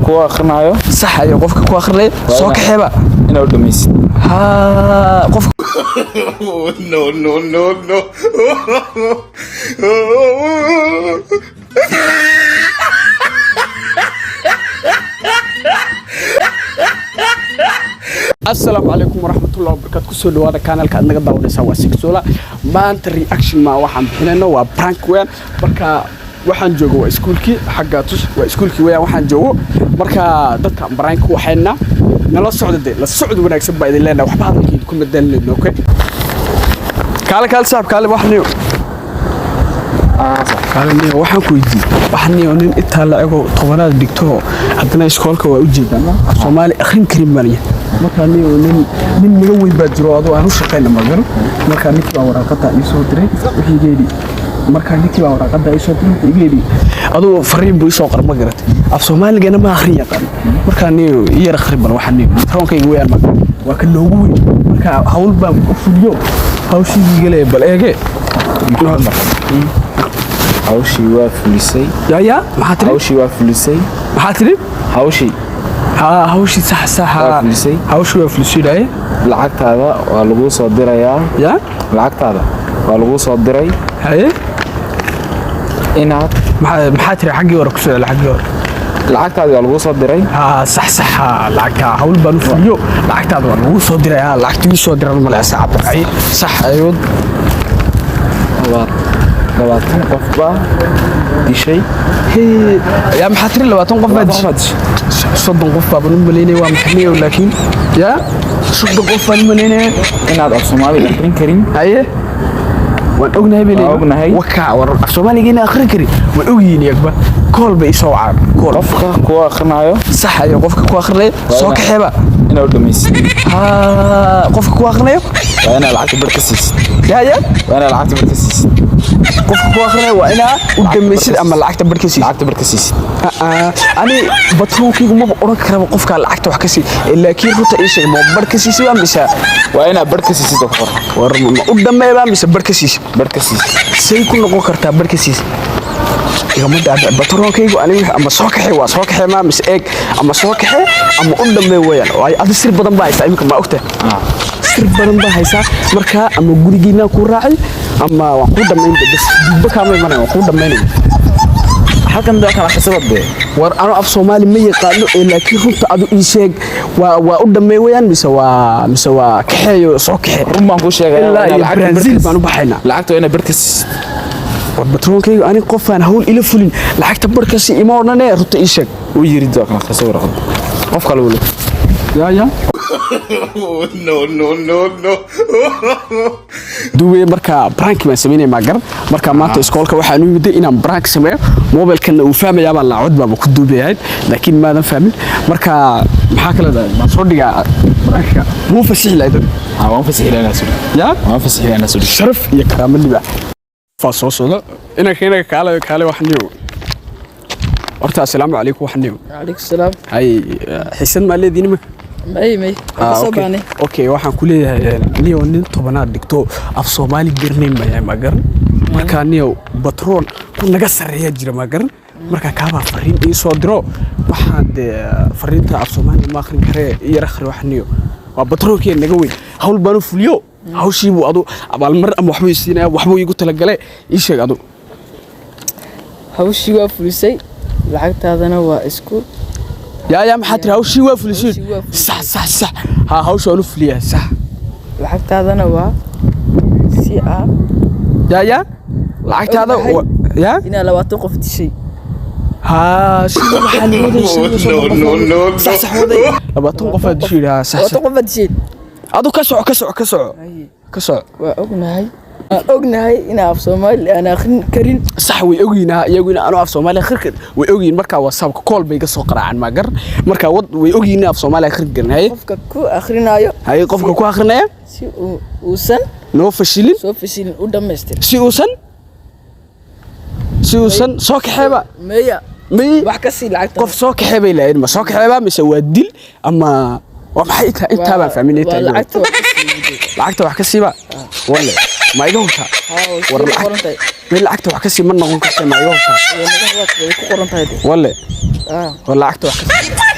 كوا أخرنايو صح أيوة قفك كوا أخرنايو صوك حبا إنه دميس ها قفك no no no no السلام عليكم ورحمة الله وبركاته كسر دوارة كانال كأنك داود سوا سكسولا ما أنت رياكشن ما واحد هنا هو برانك وين بركا waxaan joogo waa iskuulkii xagaatus waa iskuulkii weeyaan waxaan joogo marka dadka barnaamijka waxayna nala socday la socod wanaagsan baa idin leenahay waxba hadalkiin ku madalnayno okay kala saab kala waxniyo kala niyo waxaan ku weydiiyay waxniyo nin inta la ego tobanaad dhigto hadana iskoolka waa u jeedaan Soomaali akhrin karin bariya marka niyo nin naga weyn baa jiro adoo aan u shaqeynaa magaro marka ninkii baa warqada ii soo diray wixii geedi marka ninkii baa warqada ay soo diray igeedi adoo fariin buu soo qarma garatay af Soomaaliga ma akhrin yaqaan marka niyo yar khariban waxaan niyo toonkayga weeyaan ma waa ka noogu weyn marka hawl baa u fuliyo hawshii galay bal eege hawshii waa fulisay ya maxaa tiri hawshii waa fulisay maxaa tiri hawshii hawshii sax hawshii waa fulisay lacagtaada waa lagu soo dirayaa ya lacagtaada waa lagu soo diray haye inaad maxaa tiri xaqii war ku soo xaqii war lacagtaada waa lagu soo diray صح lacagta hawl baan fuliyo lacagtaada waa lagu soo diray lacagtii soo diray ma la saacad ay صح ayood labaatan qof baa dishay يا محاتري لواتون قف بادش صدق قف بابن مليني ومحنيه ولكن يا صدق قف مليني inaad af Soomaali akhrin karin haye waan ognahay ognahay waka war af Soomaaliga akhrin kari waan ogyiin yagba kool bay soo caan kool qofka ku akhrinayo sax ayo qofka ku akhrinayo soo kaxeba inuu dhameysay qofka ku akhrinayo waa ina lacag barkasiis ya waa ina lacag barkasiis qofka ku akhrinayo waa ina u dhameysay ama lacagta barkasiis ani batronkaygu ma oran karo qofka lacagta wax ka sii laakiin ruta ii sheeg ma barkasiis waa mise waa ina barkasiis qofka war ma u dhameeyba mise barkasiis say ku noqon kartaa barkasiis igama dhaadhac batronkaygu aniga ama soo kaxay ma mis eeg ama soo kaxay ama u dhameey weeyaan ay adi sir badan baa haysaa imika ma ogta sir badan baa haysaa marka ama gurigiina ku raacay ama waan ku dhameyn bas dibba kaamay maray waan ku dhameynay halkan dad kala xisabade war anu af Soomaali ma yaqaano laakiin runta adu ii sheeg waa u dhameey weeyaan mise waa kaxeeyo soo kaxay rumaan ku sheegay lacag Brazil baan u baxayna lacagta ina barkasiis batronkaygu ani qofaan hawl ila fulin lacagta barkasi ima odhanay runta ii sheeg uu yiri dad kala xisab warqad qof kale wala ya no duwe marka prank ma sameeyay ma gar marka maanta iskoolka waxaan u yimid inaan prank sameeyo mobilkan uu fahmayaa baan la cod baa ku duubayayd laakiin ma adan fahmin marka maxaa kala ma soo dhigaa pranka muu fasix leeyahay waan fasixinaa soo ya waan fasixinaa soo sharaf iyo karaamo liba فاصل صدا إنك كاله وحنيو أرتا السلام عليكم وحنيو عليك السلام هاي حسن ما الذي نم مي أوكي وحن كله نيو نين طبعا دكتور أف Soomaali جرنين ما جرن مركان نيو بترون كنا قصر يجري ما جرن مركا كابا فرين إيه صدره واحد فرين تا أف Soomaali ما آخر كره يرخر وحنيو وبترون كي نجوي هول بانو فليو hawshii buu adu abaal mar ama waxbuu siinaa waxbuu igu tala galay ii sheeg adu hawshii waa fulisay lacagtaadana waa isku ya maxaa tiri hawshii waa fulisay sax hawsha anu fuliyaa sax lacagtaadana waa si ya lacagtaada ya ina 20 qof dishay sida waxa la wadayay sax waday 20 qof dishay sax 20 qof dishay adu ka soco waa ognahay ina af Soomaali ana akhrin karin sax way ogyiinaa iyaguna anu af Soomaali akhrin way ogyiin marka WhatsApp call bay ka soo qaraacan ma gar marka way ogyiinaa af Soomaali akhrin garanay qofka ku akhrinayo qofka ku akhrinaya si uusan noo fashilin u dhameystir si uusan soo kaxeeba maya wax ka sii lacagta qof soo kaxeebay leeyahay ma soo kaxeeba mise waa dil ama ومحي أنت بقى فاهمين أنت لعكت وحكسي بقى ولا ما يجوزها meel lacagta wax ka sii ma noqon kartaa ma ayuu ku qoran tahay walla walla lacagta wax ka sii